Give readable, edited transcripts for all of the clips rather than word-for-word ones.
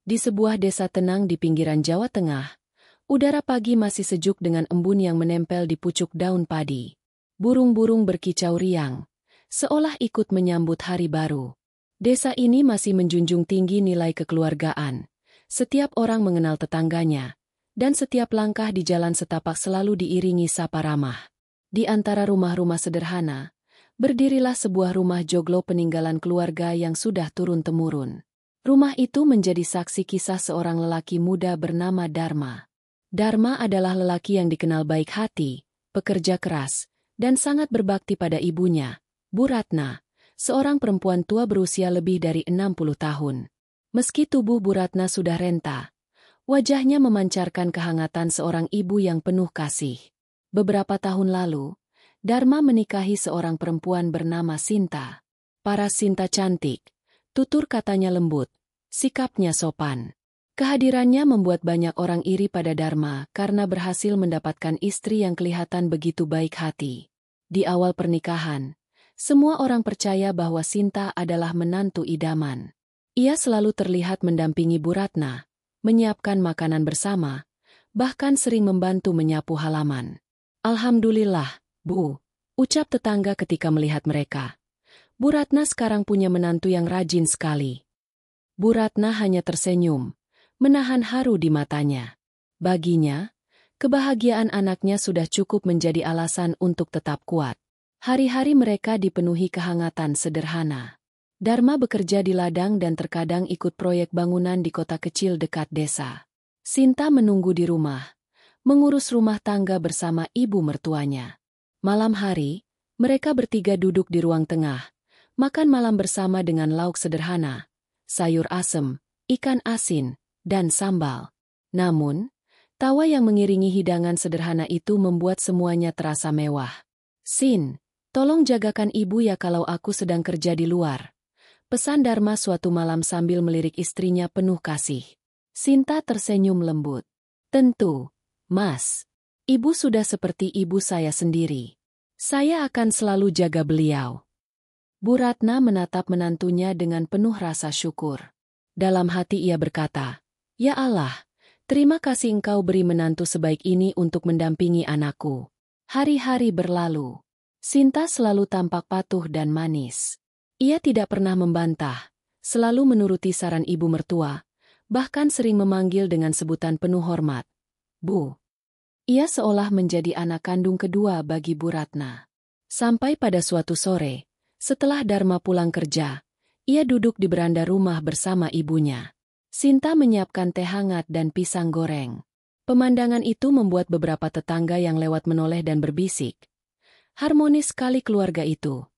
Di sebuah desa tenang di pinggiran Jawa Tengah, udara pagi masih sejuk dengan embun yang menempel di pucuk daun padi. Burung-burung berkicau riang, seolah ikut menyambut hari baru. Desa ini masih menjunjung tinggi nilai kekeluargaan. Setiap orang mengenal tetangganya, dan setiap langkah di jalan setapak selalu diiringi sapa ramah. Di antara rumah-rumah sederhana, berdirilah sebuah rumah joglo peninggalan keluarga yang sudah turun-temurun. Rumah itu menjadi saksi kisah seorang lelaki muda bernama Dharma. Dharma adalah lelaki yang dikenal baik hati, pekerja keras, dan sangat berbakti pada ibunya, Bu Ratna, seorang perempuan tua berusia lebih dari 60 tahun. Meski tubuh Bu Ratna sudah renta, wajahnya memancarkan kehangatan seorang ibu yang penuh kasih. Beberapa tahun lalu, Dharma menikahi seorang perempuan bernama Sinta. Paras Sinta cantik, tutur katanya lembut, sikapnya sopan. Kehadirannya membuat banyak orang iri pada Dharma karena berhasil mendapatkan istri yang kelihatan begitu baik hati. Di awal pernikahan, semua orang percaya bahwa Sinta adalah menantu idaman. Ia selalu terlihat mendampingi Bu Ratna, menyiapkan makanan bersama, bahkan sering membantu menyapu halaman. "Alhamdulillah, Bu," ucap tetangga ketika melihat mereka. "Bu Ratna sekarang punya menantu yang rajin sekali." Bu Ratna hanya tersenyum, menahan haru di matanya. Baginya, kebahagiaan anaknya sudah cukup menjadi alasan untuk tetap kuat. Hari-hari mereka dipenuhi kehangatan sederhana. Dharma bekerja di ladang dan terkadang ikut proyek bangunan di kota kecil dekat desa. Sinta menunggu di rumah, mengurus rumah tangga bersama ibu mertuanya. Malam hari, mereka bertiga duduk di ruang tengah, makan malam bersama dengan lauk sederhana, sayur asem, ikan asin, dan sambal. Namun, tawa yang mengiringi hidangan sederhana itu membuat semuanya terasa mewah. "Sin, tolong jagakan ibu ya kalau aku sedang kerja di luar," pesan Dharma suatu malam sambil melirik istrinya penuh kasih. Sinta tersenyum lembut. "Tentu, Mas. Ibu sudah seperti ibu saya sendiri. Saya akan selalu jaga beliau." Bu Ratna menatap menantunya dengan penuh rasa syukur. Dalam hati ia berkata, "Ya Allah, terima kasih Engkau beri menantu sebaik ini untuk mendampingi anakku." Hari-hari berlalu. Sinta selalu tampak patuh dan manis. Ia tidak pernah membantah, selalu menuruti saran ibu mertua, bahkan sering memanggil dengan sebutan penuh hormat, "Bu." Ia seolah menjadi anak kandung kedua bagi Bu Ratna. Sampai pada suatu sore, setelah Dharma pulang kerja, ia duduk di beranda rumah bersama ibunya. Sinta menyiapkan teh hangat dan pisang goreng. Pemandangan itu membuat beberapa tetangga yang lewat menoleh dan berbisik, "Harmonis sekali keluarga itu."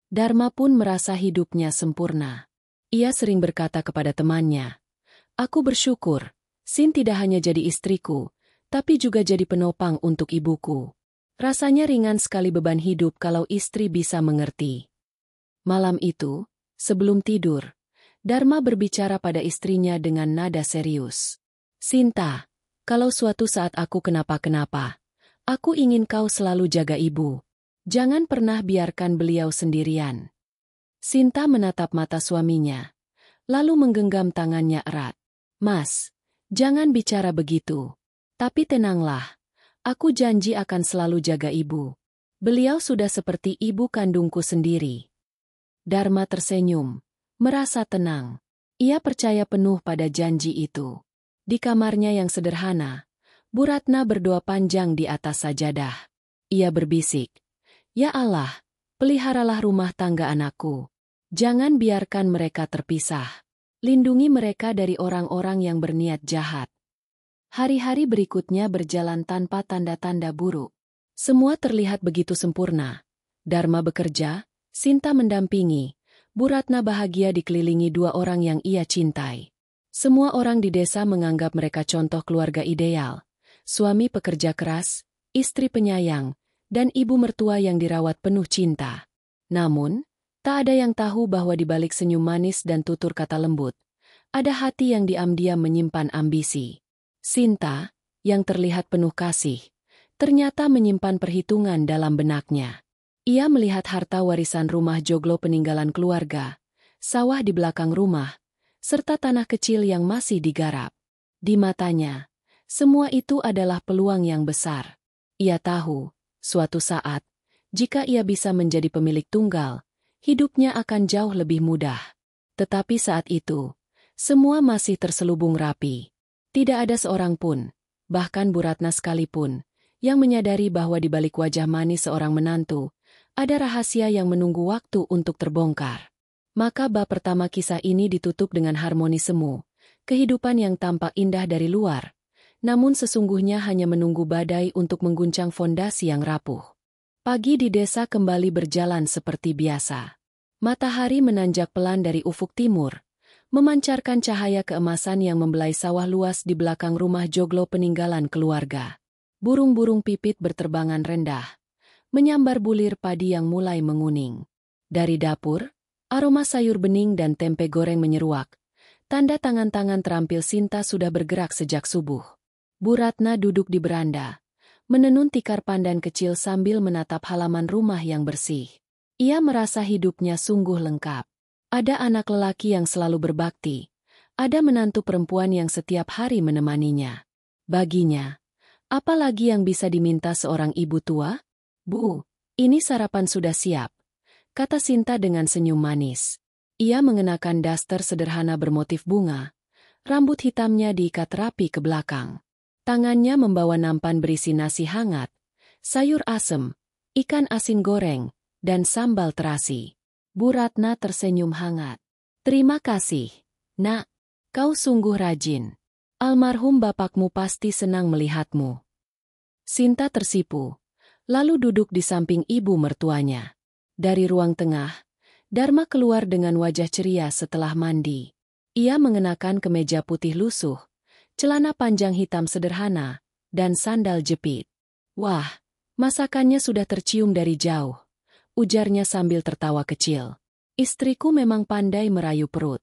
Dharma pun merasa hidupnya sempurna. Ia sering berkata kepada temannya, "Aku bersyukur, Sin tidak hanya jadi istriku, tapi juga jadi penopang untuk ibuku. Rasanya ringan sekali beban hidup kalau istri bisa mengerti." Malam itu, sebelum tidur, Dharma berbicara pada istrinya dengan nada serius. "Sinta, kalau suatu saat aku kenapa-kenapa, aku ingin kau selalu jaga ibu. Jangan pernah biarkan beliau sendirian." Sinta menatap mata suaminya, lalu menggenggam tangannya erat. "Mas, jangan bicara begitu. Tapi tenanglah, aku janji akan selalu jaga ibu. Beliau sudah seperti ibu kandungku sendiri." Dharma tersenyum, merasa tenang. Ia percaya penuh pada janji itu. Di kamarnya yang sederhana, Bu Ratna berdoa panjang di atas sajadah. Ia berbisik, "Ya Allah, peliharalah rumah tangga anakku. Jangan biarkan mereka terpisah. Lindungi mereka dari orang-orang yang berniat jahat." Hari-hari berikutnya berjalan tanpa tanda-tanda buruk. Semua terlihat begitu sempurna. Dharma bekerja, Sinta mendampingi, Bu Ratna bahagia dikelilingi dua orang yang ia cintai. Semua orang di desa menganggap mereka contoh keluarga ideal. Suami pekerja keras, istri penyayang, dan ibu mertua yang dirawat penuh cinta. Namun, tak ada yang tahu bahwa di balik senyum manis dan tutur kata lembut, ada hati yang diam-diam menyimpan ambisi. Sinta, yang terlihat penuh kasih, ternyata menyimpan perhitungan dalam benaknya. Ia melihat harta warisan rumah joglo peninggalan keluarga, sawah di belakang rumah, serta tanah kecil yang masih digarap. Di matanya, semua itu adalah peluang yang besar. Ia tahu, suatu saat, jika ia bisa menjadi pemilik tunggal, hidupnya akan jauh lebih mudah. Tetapi saat itu, semua masih terselubung rapi. Tidak ada seorang pun, bahkan Bu Ratna sekalipun, yang menyadari bahwa di balik wajah manis seorang menantu, ada rahasia yang menunggu waktu untuk terbongkar. Maka bab pertama kisah ini ditutup dengan harmoni semu, kehidupan yang tampak indah dari luar, namun sesungguhnya hanya menunggu badai untuk mengguncang fondasi yang rapuh. Pagi di desa kembali berjalan seperti biasa. Matahari menanjak pelan dari ufuk timur, memancarkan cahaya keemasan yang membelai sawah luas di belakang rumah joglo peninggalan keluarga. Burung-burung pipit berterbangan rendah, menyambar bulir padi yang mulai menguning. Dari dapur, aroma sayur bening dan tempe goreng menyeruak. Tanda tangan-tangan terampil Sinta sudah bergerak sejak subuh. Bu Ratna duduk di beranda, menenun tikar pandan kecil sambil menatap halaman rumah yang bersih. Ia merasa hidupnya sungguh lengkap. Ada anak lelaki yang selalu berbakti, ada menantu perempuan yang setiap hari menemaninya. Baginya, apa lagi yang bisa diminta seorang ibu tua? Bu, ini sarapan sudah siap, kata Sinta dengan senyum manis. Ia mengenakan daster sederhana bermotif bunga, rambut hitamnya diikat rapi ke belakang. Tangannya membawa nampan berisi nasi hangat, sayur asem, ikan asin goreng, dan sambal terasi. Bu Ratna tersenyum hangat. Terima kasih, Nak. Kau sungguh rajin. Almarhum bapakmu pasti senang melihatmu. Sinta tersipu, lalu duduk di samping ibu mertuanya. Dari ruang tengah, Dharma keluar dengan wajah ceria setelah mandi. Ia mengenakan kemeja putih lusuh, celana panjang hitam sederhana, dan sandal jepit. Wah, masakannya sudah tercium dari jauh, ujarnya sambil tertawa kecil. Istriku memang pandai merayu perut.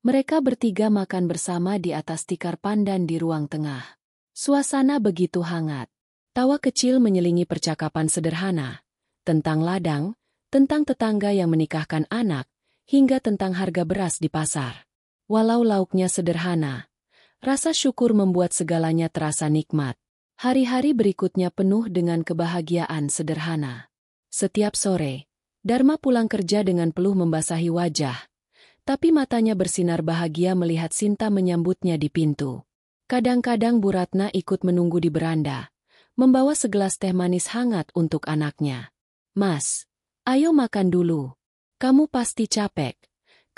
Mereka bertiga makan bersama di atas tikar pandan di ruang tengah. Suasana begitu hangat. Tawa kecil menyelingi percakapan sederhana, tentang ladang, tentang tetangga yang menikahkan anak, hingga tentang harga beras di pasar. Walau lauknya sederhana, rasa syukur membuat segalanya terasa nikmat. Hari-hari berikutnya penuh dengan kebahagiaan sederhana. Setiap sore, Dharma pulang kerja dengan peluh membasahi wajah, tapi matanya bersinar bahagia melihat Sinta menyambutnya di pintu. Kadang-kadang Bu Ratna ikut menunggu di beranda, membawa segelas teh manis hangat untuk anaknya. Mas, ayo makan dulu. Kamu pasti capek,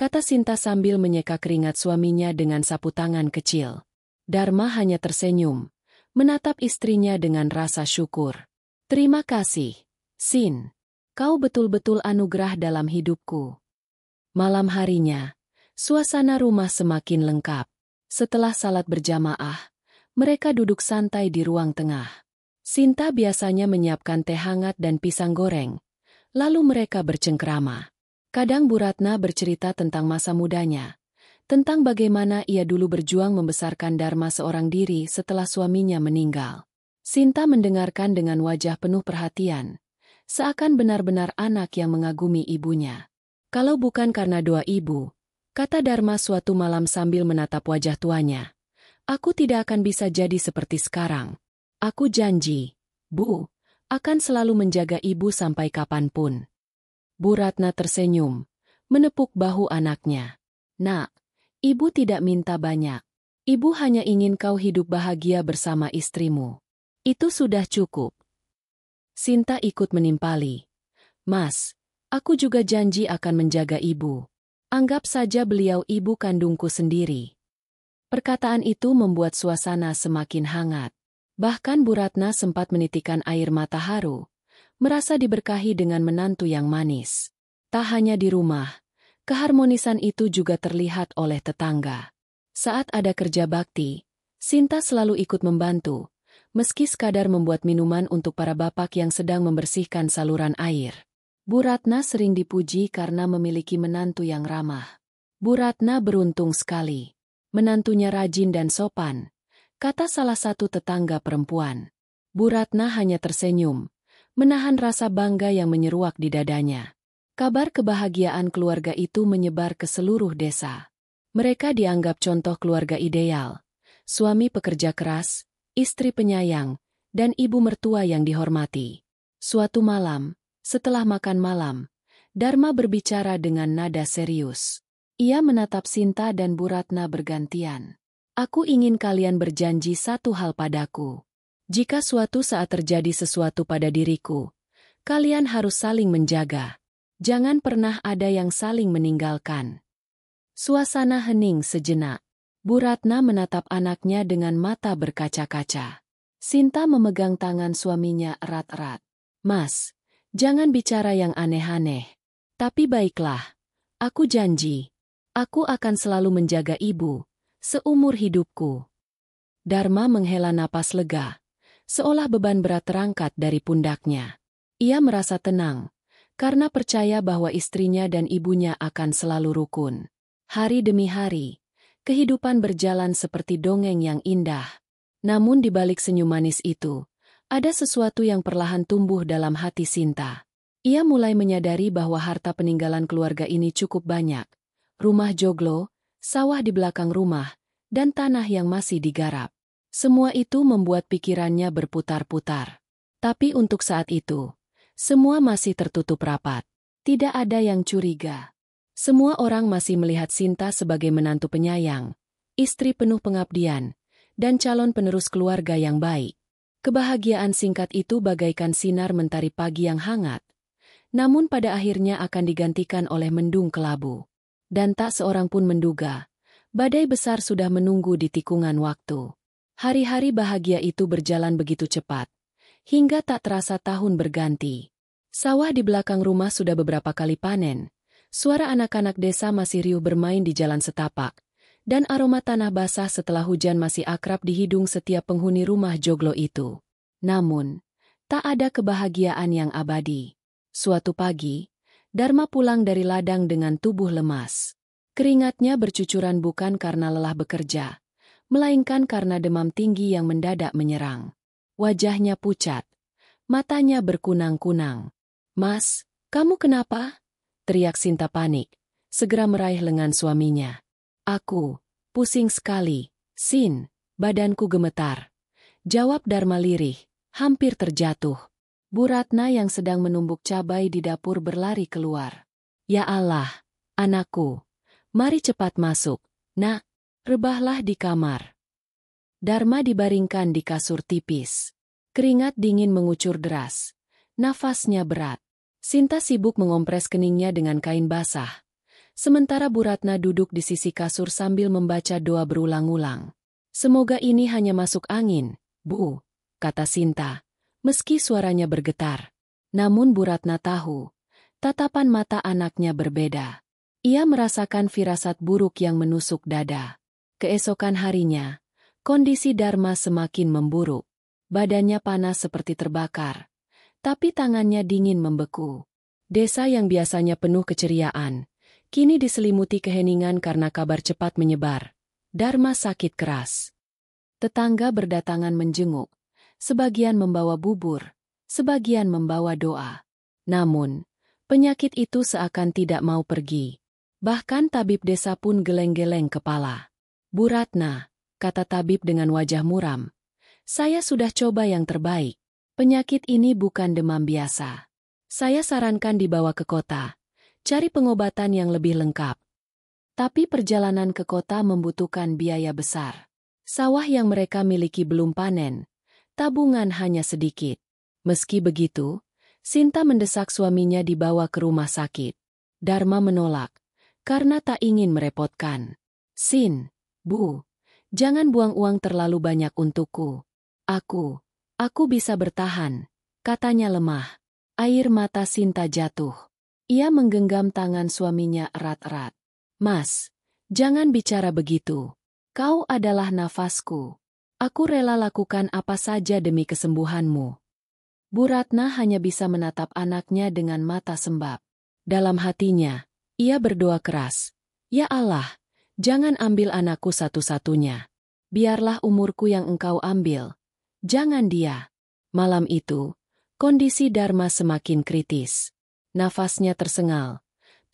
kata Sinta sambil menyeka keringat suaminya dengan sapu tangan kecil. Dharma hanya tersenyum, menatap istrinya dengan rasa syukur. Terima kasih, Sin. Kau betul-betul anugerah dalam hidupku. Malam harinya, suasana rumah semakin lengkap. Setelah salat berjamaah, mereka duduk santai di ruang tengah. Sinta biasanya menyiapkan teh hangat dan pisang goreng, lalu mereka bercengkrama. Kadang Bu Ratna bercerita tentang masa mudanya, tentang bagaimana ia dulu berjuang membesarkan Dharma seorang diri setelah suaminya meninggal. Sinta mendengarkan dengan wajah penuh perhatian, seakan benar-benar anak yang mengagumi ibunya. Kalau bukan karena doa ibu, kata Dharma suatu malam sambil menatap wajah tuanya, aku tidak akan bisa jadi seperti sekarang. Aku janji, Bu, akan selalu menjaga ibu sampai kapanpun. Bu Ratna tersenyum, menepuk bahu anaknya. Nak, ibu tidak minta banyak. Ibu hanya ingin kau hidup bahagia bersama istrimu. Itu sudah cukup. Sinta ikut menimpali. Mas, aku juga janji akan menjaga ibu. Anggap saja beliau ibu kandungku sendiri. Perkataan itu membuat suasana semakin hangat. Bahkan Bu Ratna sempat menitikkan air mata haru, merasa diberkahi dengan menantu yang manis. Tak hanya di rumah, keharmonisan itu juga terlihat oleh tetangga. Saat ada kerja bakti, Sinta selalu ikut membantu, meski sekadar membuat minuman untuk para bapak yang sedang membersihkan saluran air. Bu Ratna sering dipuji karena memiliki menantu yang ramah. Bu Ratna beruntung sekali. Menantunya rajin dan sopan, kata salah satu tetangga perempuan. Bu Ratna hanya tersenyum, menahan rasa bangga yang menyeruak di dadanya. Kabar kebahagiaan keluarga itu menyebar ke seluruh desa. Mereka dianggap contoh keluarga ideal, suami pekerja keras, istri penyayang, dan ibu mertua yang dihormati. Suatu malam, setelah makan malam, Dharma berbicara dengan nada serius. Ia menatap Sinta dan Bu Ratna bergantian. Aku ingin kalian berjanji satu hal padaku. Jika suatu saat terjadi sesuatu pada diriku, kalian harus saling menjaga. Jangan pernah ada yang saling meninggalkan. Suasana hening sejenak. Bu Ratna menatap anaknya dengan mata berkaca-kaca. Sinta memegang tangan suaminya erat-erat. Mas, jangan bicara yang aneh-aneh. Tapi baiklah, aku janji. Aku akan selalu menjaga ibu, seumur hidupku. Dharma menghela napas lega, seolah beban berat terangkat dari pundaknya. Ia merasa tenang, karena percaya bahwa istrinya dan ibunya akan selalu rukun. Hari demi hari, kehidupan berjalan seperti dongeng yang indah. Namun di balik senyum manis itu, ada sesuatu yang perlahan tumbuh dalam hati Sinta. Ia mulai menyadari bahwa harta peninggalan keluarga ini cukup banyak. Rumah joglo, sawah di belakang rumah, dan tanah yang masih digarap. Semua itu membuat pikirannya berputar-putar. Tapi untuk saat itu, semua masih tertutup rapat. Tidak ada yang curiga. Semua orang masih melihat Sinta sebagai menantu penyayang, istri penuh pengabdian, dan calon penerus keluarga yang baik. Kebahagiaan singkat itu bagaikan sinar mentari pagi yang hangat, namun pada akhirnya akan digantikan oleh mendung kelabu. Dan tak seorang pun menduga, badai besar sudah menunggu di tikungan waktu. Hari-hari bahagia itu berjalan begitu cepat, hingga tak terasa tahun berganti. Sawah di belakang rumah sudah beberapa kali panen, suara anak-anak desa masih riuh bermain di jalan setapak, dan aroma tanah basah setelah hujan masih akrab di hidung setiap penghuni rumah joglo itu. Namun, tak ada kebahagiaan yang abadi. Suatu pagi, Dharma pulang dari ladang dengan tubuh lemas. Keringatnya bercucuran bukan karena lelah bekerja, melainkan karena demam tinggi yang mendadak menyerang. Wajahnya pucat, matanya berkunang-kunang. Mas, kamu kenapa? Teriak Sinta panik, segera meraih lengan suaminya. Aku, pusing sekali, Sin, badanku gemetar. Jawab Dharma lirih, hampir terjatuh. Bu Ratna yang sedang menumbuk cabai di dapur berlari keluar. Ya Allah, anakku, mari cepat masuk, nak, rebahlah di kamar. Dharma dibaringkan di kasur tipis. Keringat dingin mengucur deras. Nafasnya berat. Sinta sibuk mengompres keningnya dengan kain basah. Sementara Bu Ratna duduk di sisi kasur sambil membaca doa berulang-ulang. Semoga ini hanya masuk angin, Bu, kata Sinta. Meski suaranya bergetar, namun Bu Ratna tahu, tatapan mata anaknya berbeda. Ia merasakan firasat buruk yang menusuk dada. Keesokan harinya, kondisi Dharma semakin memburuk. Badannya panas seperti terbakar, tapi tangannya dingin membeku. Desa yang biasanya penuh keceriaan, kini diselimuti keheningan karena kabar cepat menyebar. Dharma sakit keras. Tetangga berdatangan menjenguk. Sebagian membawa bubur, sebagian membawa doa. Namun, penyakit itu seakan tidak mau pergi. Bahkan tabib desa pun geleng-geleng kepala. Bu Ratna, kata tabib dengan wajah muram, saya sudah coba yang terbaik. Penyakit ini bukan demam biasa. Saya sarankan dibawa ke kota, cari pengobatan yang lebih lengkap. Tapi perjalanan ke kota membutuhkan biaya besar. Sawah yang mereka miliki belum panen. Tabungan hanya sedikit. Meski begitu, Sinta mendesak suaminya dibawa ke rumah sakit. Dharma menolak, karena tak ingin merepotkan. Sin, Bu, jangan buang uang terlalu banyak untukku. Aku bisa bertahan, katanya lemah. Air mata Sinta jatuh. Ia menggenggam tangan suaminya erat-erat. Mas, jangan bicara begitu. Kau adalah nafasku. Aku rela lakukan apa saja demi kesembuhanmu. Bu Ratna hanya bisa menatap anaknya dengan mata sembab. Dalam hatinya, ia berdoa keras. Ya Allah, jangan ambil anakku satu-satunya. Biarlah umurku yang engkau ambil. Jangan dia. Malam itu, kondisi Dharma semakin kritis. Nafasnya tersengal.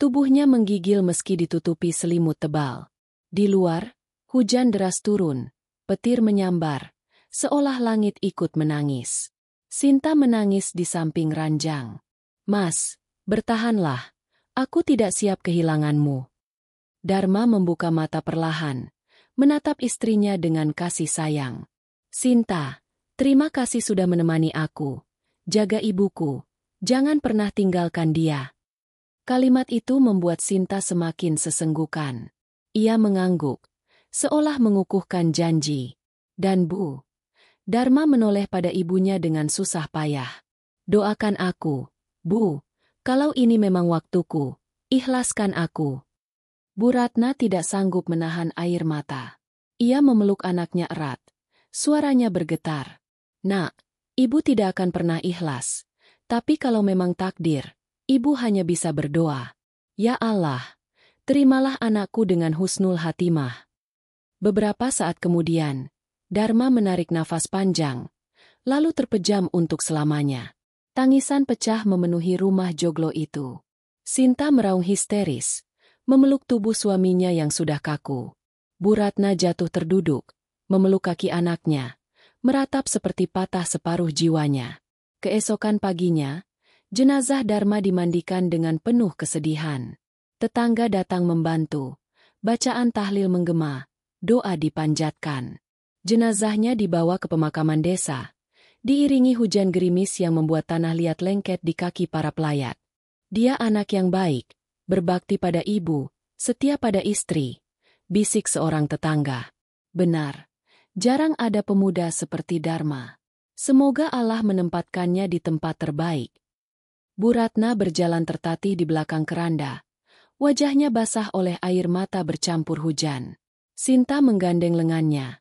Tubuhnya menggigil meski ditutupi selimut tebal. Di luar, hujan deras turun, petir menyambar, seolah langit ikut menangis. Sinta menangis di samping ranjang. "Mas, bertahanlah, aku tidak siap kehilanganmu." Dharma membuka mata perlahan, menatap istrinya dengan kasih sayang. "Sinta, terima kasih sudah menemani aku. Jaga ibuku, jangan pernah tinggalkan dia." Kalimat itu membuat Sinta semakin sesenggukan. Ia mengangguk, seolah mengukuhkan janji. "Dan Bu." Dharma menoleh pada ibunya dengan susah payah. "Doakan aku, Bu. Kalau ini memang waktuku, ikhlaskan aku." Bu Ratna tidak sanggup menahan air mata. Ia memeluk anaknya erat. Suaranya bergetar. "Nak, ibu tidak akan pernah ikhlas. Tapi kalau memang takdir, ibu hanya bisa berdoa. Ya Allah, terimalah anakku dengan husnul hatimah." Beberapa saat kemudian, Dharma menarik nafas panjang, lalu terpejam untuk selamanya. Tangisan pecah memenuhi rumah joglo itu. Sinta meraung histeris, memeluk tubuh suaminya yang sudah kaku. Bu Ratna jatuh terduduk, memeluk kaki anaknya, meratap seperti patah separuh jiwanya. Keesokan paginya, jenazah Dharma dimandikan dengan penuh kesedihan. Tetangga datang membantu, bacaan tahlil menggema, doa dipanjatkan. Jenazahnya dibawa ke pemakaman desa, diiringi hujan gerimis yang membuat tanah liat lengket di kaki para pelayat. "Dia anak yang baik, berbakti pada ibu, setia pada istri," bisik seorang tetangga. "Benar, jarang ada pemuda seperti Dharma. Semoga Allah menempatkannya di tempat terbaik." Bu Ratna berjalan tertatih di belakang keranda. Wajahnya basah oleh air mata bercampur hujan. Sinta menggandeng lengannya,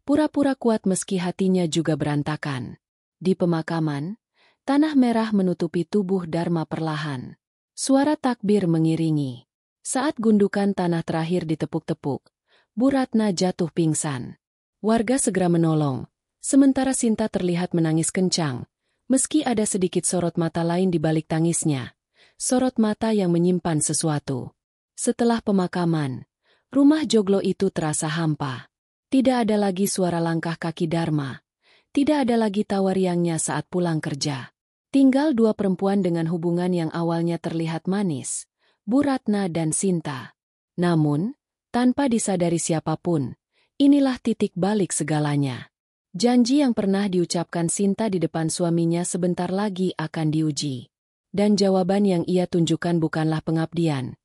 pura-pura kuat meski hatinya juga berantakan. Di pemakaman, tanah merah menutupi tubuh Dharma perlahan. Suara takbir mengiringi. Saat gundukan tanah terakhir ditepuk-tepuk, Bu Ratna jatuh pingsan. Warga segera menolong, sementara Sinta terlihat menangis kencang, meski ada sedikit sorot mata lain di balik tangisnya. Sorot mata yang menyimpan sesuatu. Setelah pemakaman, rumah joglo itu terasa hampa. Tidak ada lagi suara langkah kaki Dharma. Tidak ada lagi tawa riangnya saat pulang kerja. Tinggal dua perempuan dengan hubungan yang awalnya terlihat manis, Bu Ratna dan Sinta. Namun, tanpa disadari siapapun, inilah titik balik segalanya. Janji yang pernah diucapkan Sinta di depan suaminya sebentar lagi akan diuji. Dan jawaban yang ia tunjukkan bukanlah pengabdian,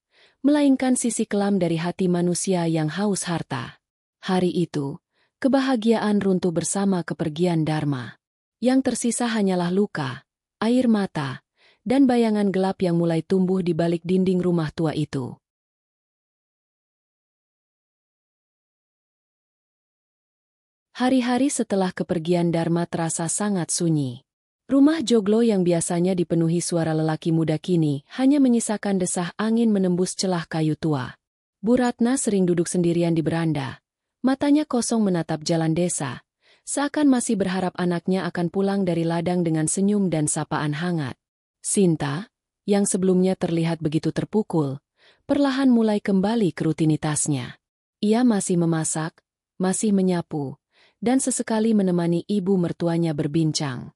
melainkan sisi kelam dari hati manusia yang haus harta. Hari itu, kebahagiaan runtuh bersama kepergian Dharma. Yang tersisa hanyalah luka, air mata, dan bayangan gelap yang mulai tumbuh di balik dinding rumah tua itu. Hari-hari setelah kepergian Dharma terasa sangat sunyi. Rumah joglo yang biasanya dipenuhi suara lelaki muda kini hanya menyisakan desah angin menembus celah kayu tua. Bu Ratna sering duduk sendirian di beranda. Matanya kosong menatap jalan desa, seakan masih berharap anaknya akan pulang dari ladang dengan senyum dan sapaan hangat. Sinta, yang sebelumnya terlihat begitu terpukul, perlahan mulai kembali ke rutinitasnya. Ia masih memasak, masih menyapu, dan sesekali menemani ibu mertuanya berbincang.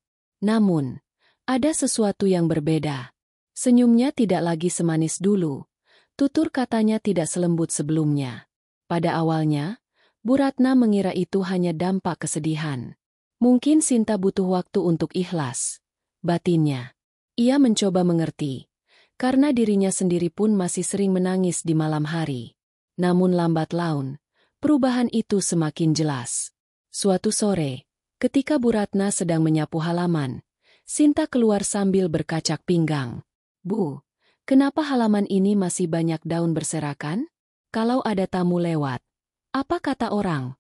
Namun, ada sesuatu yang berbeda. Senyumnya tidak lagi semanis dulu, tutur katanya tidak selembut sebelumnya. Pada awalnya, Bu Ratna mengira itu hanya dampak kesedihan. Mungkin Sinta butuh waktu untuk ikhlas. Batinnya. Ia mencoba mengerti, karena dirinya sendiri pun masih sering menangis di malam hari. Namun lambat laun, perubahan itu semakin jelas. Suatu sore, ketika Bu Ratna sedang menyapu halaman, Sinta keluar sambil berkacak pinggang. "Bu, kenapa halaman ini masih banyak daun berserakan? Kalau ada tamu lewat, apa kata orang?"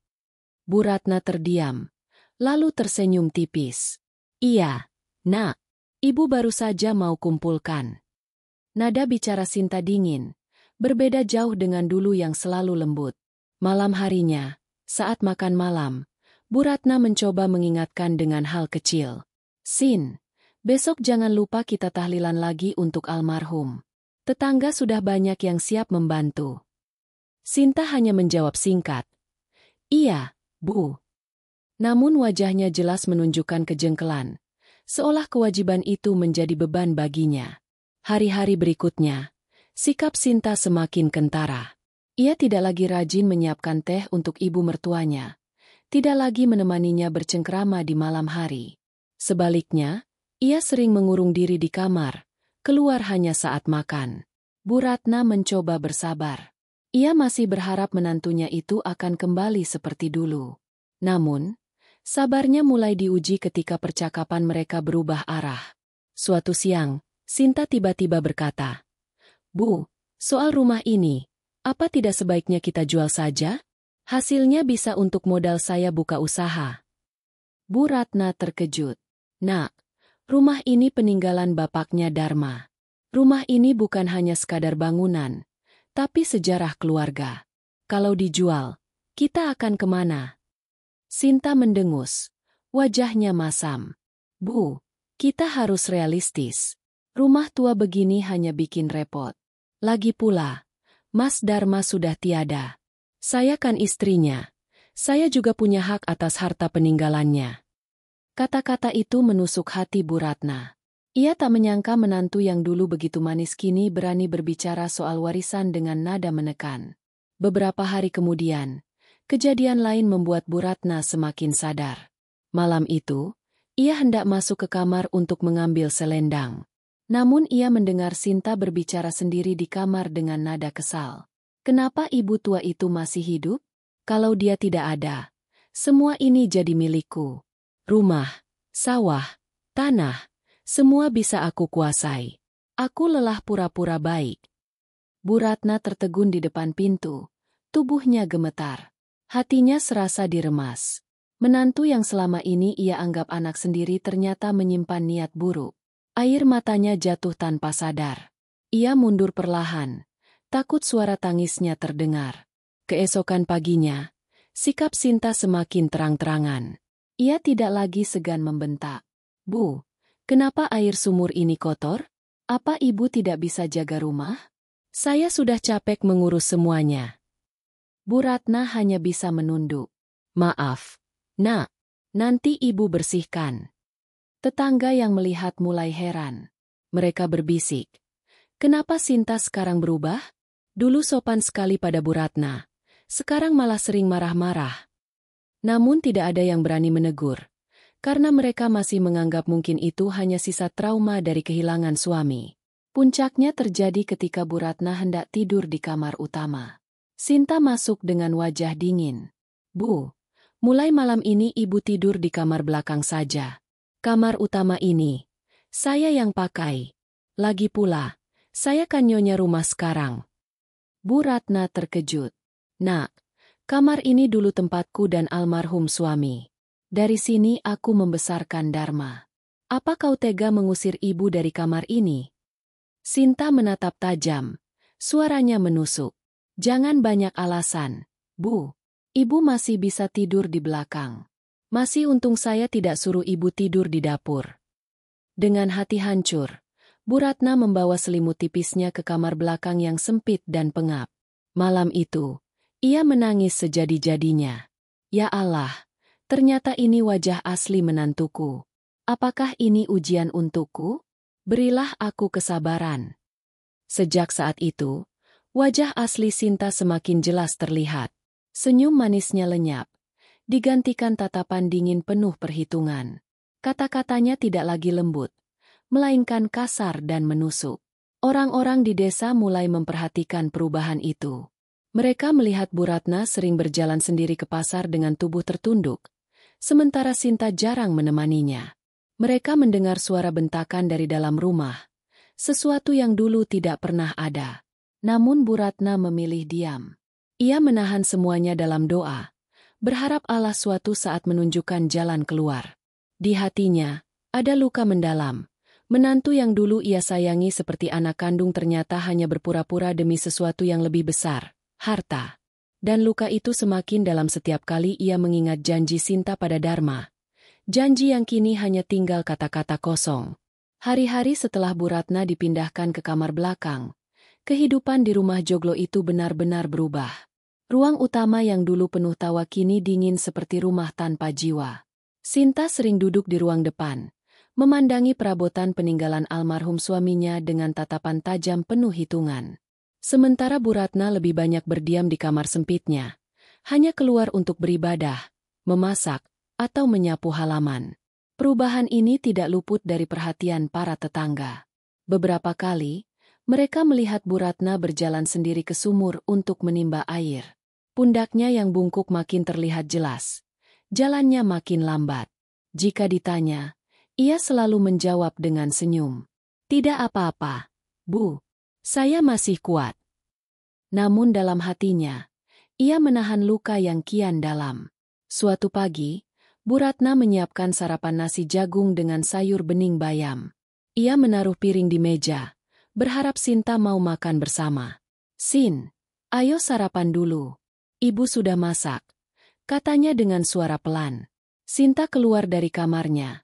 Bu Ratna terdiam, lalu tersenyum tipis. "Iya, Nak, Ibu baru saja mau kumpulkan." Nada bicara Sinta dingin, berbeda jauh dengan dulu yang selalu lembut. Malam harinya, saat makan malam, Bu Ratna mencoba mengingatkan dengan hal kecil. "Sin, besok jangan lupa kita tahlilan lagi untuk almarhum. Tetangga sudah banyak yang siap membantu." Sinta hanya menjawab singkat. Iya, Bu. Namun wajahnya jelas menunjukkan kejengkelan, seolah kewajiban itu menjadi beban baginya. Hari-hari berikutnya, sikap Sinta semakin kentara. Ia tidak lagi rajin menyiapkan teh untuk ibu mertuanya, tidak lagi menemaninya bercengkrama di malam hari. Sebaliknya, ia sering mengurung diri di kamar, keluar hanya saat makan. Bu Ratna mencoba bersabar. Ia masih berharap menantunya itu akan kembali seperti dulu. Namun, sabarnya mulai diuji ketika percakapan mereka berubah arah. Suatu siang, Sinta tiba-tiba berkata, Bu, soal rumah ini, apa tidak sebaiknya kita jual saja? Hasilnya bisa untuk modal saya buka usaha. Bu Ratna terkejut. Nak, rumah ini peninggalan bapaknya Dharma. Rumah ini bukan hanya sekadar bangunan, tapi sejarah keluarga. Kalau dijual, kita akan kemana? Sinta mendengus. Wajahnya masam. Bu, kita harus realistis. Rumah tua begini hanya bikin repot. Lagi pula, Mas Dharma sudah tiada. Saya kan istrinya. Saya juga punya hak atas harta peninggalannya. Kata-kata itu menusuk hati Bu Ratna. Ia tak menyangka menantu yang dulu begitu manis kini berani berbicara soal warisan dengan nada menekan. Beberapa hari kemudian, kejadian lain membuat Bu Ratna semakin sadar. Malam itu, ia hendak masuk ke kamar untuk mengambil selendang. Namun ia mendengar Sinta berbicara sendiri di kamar dengan nada kesal. Kenapa ibu tua itu masih hidup? Kalau dia tidak ada, semua ini jadi milikku. Rumah, sawah, tanah, semua bisa aku kuasai. Aku lelah pura-pura baik. Bu Ratna tertegun di depan pintu. Tubuhnya gemetar. Hatinya serasa diremas. Menantu yang selama ini ia anggap anak sendiri ternyata menyimpan niat buruk. Air matanya jatuh tanpa sadar. Ia mundur perlahan. Takut suara tangisnya terdengar. Keesokan paginya, sikap Sinta semakin terang-terangan. Ia tidak lagi segan membentak. Bu, kenapa air sumur ini kotor? Apa ibu tidak bisa jaga rumah? Saya sudah capek mengurus semuanya. Bu Ratna hanya bisa menunduk. Maaf, Nak. Nanti ibu bersihkan. Tetangga yang melihat mulai heran. Mereka berbisik. Kenapa Sinta sekarang berubah? Dulu sopan sekali pada Bu Ratna. Sekarang malah sering marah-marah. Namun tidak ada yang berani menegur. Karena mereka masih menganggap mungkin itu hanya sisa trauma dari kehilangan suami. Puncaknya terjadi ketika Bu Ratna hendak tidur di kamar utama. Sinta masuk dengan wajah dingin. Bu, mulai malam ini ibu tidur di kamar belakang saja. Kamar utama ini, saya yang pakai. Lagi pula, saya kan nyonya rumah sekarang. Bu Ratna terkejut. Nak, kamar ini dulu tempatku dan almarhum suami. Dari sini aku membesarkan Dharma. Apa kau tega mengusir ibu dari kamar ini? Sinta menatap tajam. Suaranya menusuk. Jangan banyak alasan, Bu. Ibu masih bisa tidur di belakang. Masih untung saya tidak suruh ibu tidur di dapur. Dengan hati hancur, Bu Ratna membawa selimut tipisnya ke kamar belakang yang sempit dan pengap. Malam itu, ia menangis sejadi-jadinya. Ya Allah! Ternyata ini wajah asli menantuku. Apakah ini ujian untukku? Berilah aku kesabaran. Sejak saat itu, wajah asli Sinta semakin jelas terlihat. Senyum manisnya lenyap, digantikan tatapan dingin penuh perhitungan. Kata-katanya tidak lagi lembut, melainkan kasar dan menusuk. Orang-orang di desa mulai memperhatikan perubahan itu. Mereka melihat Bu Ratna sering berjalan sendiri ke pasar dengan tubuh tertunduk. Sementara Sinta jarang menemaninya. Mereka mendengar suara bentakan dari dalam rumah. Sesuatu yang dulu tidak pernah ada. Namun Bu Ratna memilih diam. Ia menahan semuanya dalam doa. Berharap Allah suatu saat menunjukkan jalan keluar. Di hatinya, ada luka mendalam. Menantu yang dulu ia sayangi seperti anak kandung ternyata hanya berpura-pura demi sesuatu yang lebih besar, harta. Dan luka itu semakin dalam setiap kali ia mengingat janji Sinta pada Dharma. Janji yang kini hanya tinggal kata-kata kosong. Hari-hari setelah Bu Ratna dipindahkan ke kamar belakang, kehidupan di rumah joglo itu benar-benar berubah. Ruang utama yang dulu penuh tawa kini dingin seperti rumah tanpa jiwa. Sinta sering duduk di ruang depan, memandangi perabotan peninggalan almarhum suaminya dengan tatapan tajam penuh hitungan. Sementara Bu Ratna lebih banyak berdiam di kamar sempitnya, hanya keluar untuk beribadah, memasak, atau menyapu halaman. Perubahan ini tidak luput dari perhatian para tetangga. Beberapa kali, mereka melihat Bu Ratna berjalan sendiri ke sumur untuk menimba air. Pundaknya yang bungkuk makin terlihat jelas. Jalannya makin lambat. Jika ditanya, ia selalu menjawab dengan senyum. Tidak apa-apa, Bu. Saya masih kuat. Namun dalam hatinya, ia menahan luka yang kian dalam. Suatu pagi, Bu Ratna menyiapkan sarapan nasi jagung dengan sayur bening bayam. Ia menaruh piring di meja, berharap Sinta mau makan bersama. "Sin, ayo sarapan dulu. Ibu sudah masak," katanya dengan suara pelan. Sinta keluar dari kamarnya.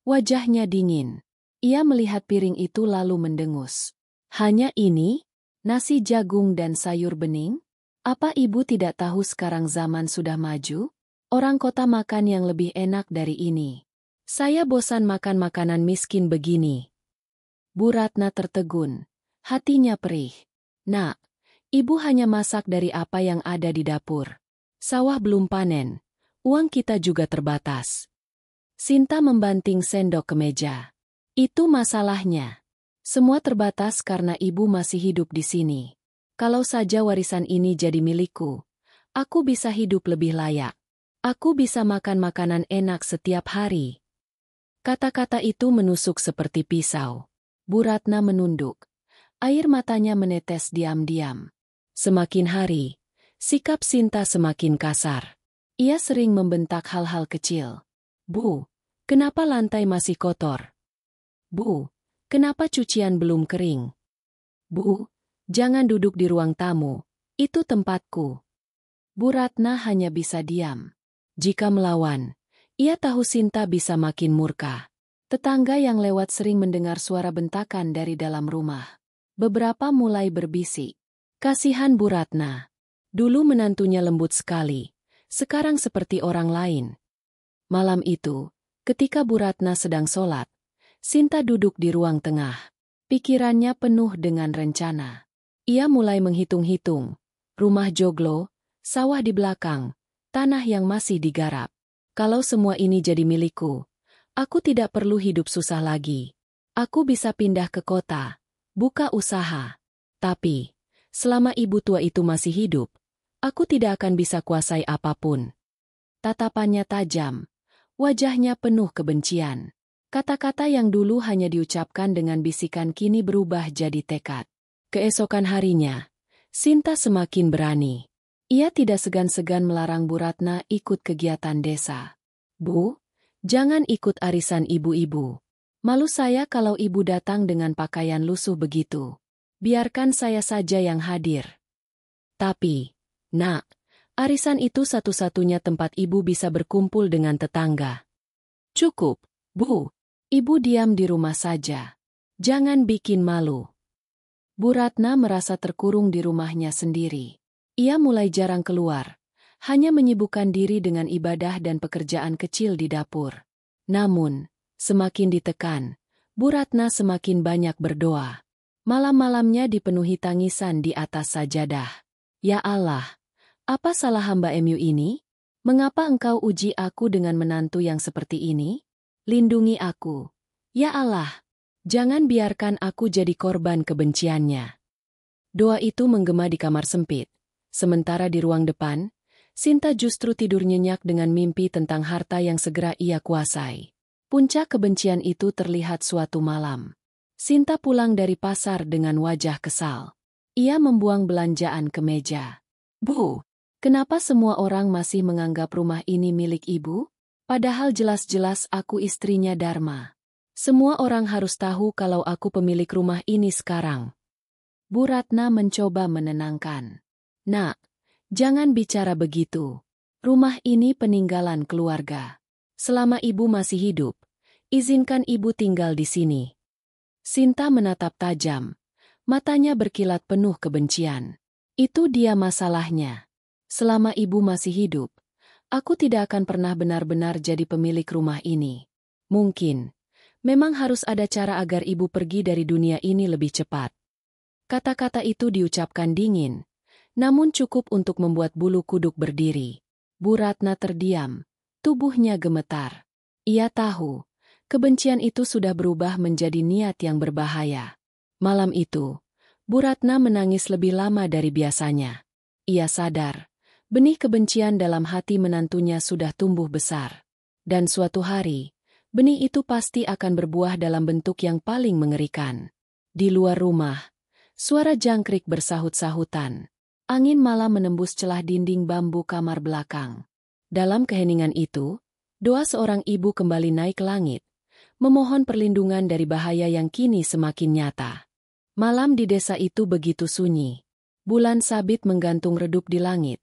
Wajahnya dingin. Ia melihat piring itu lalu mendengus. "Hanya ini? Nasi jagung dan sayur bening? Apa ibu tidak tahu sekarang zaman sudah maju? Orang kota makan yang lebih enak dari ini. Saya bosan makan makanan miskin begini." Bu Ratna tertegun. Hatinya perih. "Nak, ibu hanya masak dari apa yang ada di dapur. Sawah belum panen. Uang kita juga terbatas." Sinta membanting sendok ke meja. "Itu masalahnya. Semua terbatas karena ibu masih hidup di sini. Kalau saja warisan ini jadi milikku, aku bisa hidup lebih layak. Aku bisa makan makanan enak setiap hari." Kata-kata itu menusuk seperti pisau. Bu Ratna menunduk. Air matanya menetes diam-diam. Semakin hari, sikap Sinta semakin kasar. Ia sering membentak hal-hal kecil. "Bu, kenapa lantai masih kotor? Bu, kenapa cucian belum kering? Bu, jangan duduk di ruang tamu, itu tempatku." Bu Ratna hanya bisa diam. Jika melawan, ia tahu Sinta bisa makin murka. Tetangga yang lewat sering mendengar suara bentakan dari dalam rumah. Beberapa mulai berbisik. Kasihan Bu Ratna. Dulu menantunya lembut sekali, sekarang seperti orang lain. Malam itu, ketika Bu Ratna sedang sholat, Sinta duduk di ruang tengah. Pikirannya penuh dengan rencana. Ia mulai menghitung-hitung. Rumah joglo, sawah di belakang, tanah yang masih digarap. Kalau semua ini jadi milikku, aku tidak perlu hidup susah lagi. Aku bisa pindah ke kota, buka usaha. Tapi, selama ibu tua itu masih hidup, aku tidak akan bisa kuasai apapun. Tatapannya tajam, wajahnya penuh kebencian. Kata-kata yang dulu hanya diucapkan dengan bisikan kini berubah jadi tekad. Keesokan harinya, Sinta semakin berani. Ia tidak segan-segan melarang Bu Ratna ikut kegiatan desa. "Bu, jangan ikut arisan ibu-ibu. Malu saya kalau ibu datang dengan pakaian lusuh begitu. Biarkan saya saja yang hadir." "Tapi, Nak, arisan itu satu-satunya tempat ibu bisa berkumpul dengan tetangga." "Cukup, Bu. Ibu diam di rumah saja. Jangan bikin malu." Bu Ratna merasa terkurung di rumahnya sendiri. Ia mulai jarang keluar, hanya menyibukkan diri dengan ibadah dan pekerjaan kecil di dapur. Namun, semakin ditekan, Bu Ratna semakin banyak berdoa. Malam-malamnya dipenuhi tangisan di atas sajadah. "Ya Allah, apa salah hamba MU ini? Mengapa engkau uji aku dengan menantu yang seperti ini? Lindungi aku. Ya Allah, jangan biarkan aku jadi korban kebenciannya." Doa itu menggema di kamar sempit. Sementara di ruang depan, Sinta justru tidur nyenyak dengan mimpi tentang harta yang segera ia kuasai. Puncak kebencian itu terlihat suatu malam. Sinta pulang dari pasar dengan wajah kesal. Ia membuang belanjaan ke meja. "Bu, kenapa semua orang masih menganggap rumah ini milik ibu? Padahal jelas-jelas aku istrinya Dharma. Semua orang harus tahu kalau aku pemilik rumah ini sekarang." Bu Ratna mencoba menenangkan. "Nak, jangan bicara begitu. Rumah ini peninggalan keluarga. Selama ibu masih hidup, izinkan ibu tinggal di sini." Sinta menatap tajam. Matanya berkilat penuh kebencian. "Itu dia masalahnya. Selama ibu masih hidup, aku tidak akan pernah benar-benar jadi pemilik rumah ini. Mungkin, memang harus ada cara agar ibu pergi dari dunia ini lebih cepat. Kata-kata itu diucapkan dingin, namun cukup untuk membuat bulu kuduk berdiri. Bu Ratna terdiam, tubuhnya gemetar. Ia tahu, kebencian itu sudah berubah menjadi niat yang berbahaya. Malam itu, Bu Ratna menangis lebih lama dari biasanya. Ia sadar, benih kebencian dalam hati menantunya sudah tumbuh besar. Dan suatu hari, benih itu pasti akan berbuah dalam bentuk yang paling mengerikan. Di luar rumah, suara jangkrik bersahut-sahutan. Angin malam menembus celah dinding bambu kamar belakang. Dalam keheningan itu, doa seorang ibu kembali naik ke langit, memohon perlindungan dari bahaya yang kini semakin nyata. Malam di desa itu begitu sunyi. Bulan sabit menggantung redup di langit,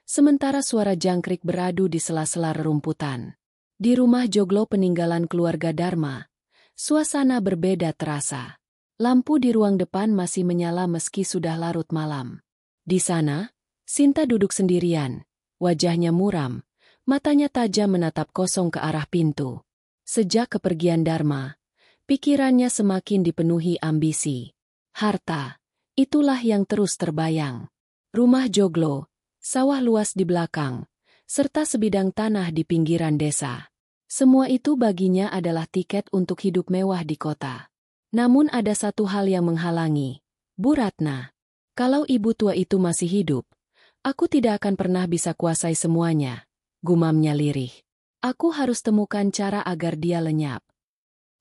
sementara suara jangkrik beradu di sela-sela rerumputan. Di rumah joglo peninggalan keluarga Dharma, suasana berbeda terasa. Lampu di ruang depan masih menyala meski sudah larut malam. Di sana, Sinta duduk sendirian, wajahnya muram, matanya tajam menatap kosong ke arah pintu. Sejak kepergian Dharma, pikirannya semakin dipenuhi ambisi. Harta, itulah yang terus terbayang. Rumah joglo, sawah luas di belakang, serta sebidang tanah di pinggiran desa. Semua itu baginya adalah tiket untuk hidup mewah di kota. Namun ada satu hal yang menghalangi, Bu Ratna. Kalau ibu tua itu masih hidup, aku tidak akan pernah bisa kuasai semuanya, gumamnya lirih. Aku harus temukan cara agar dia lenyap.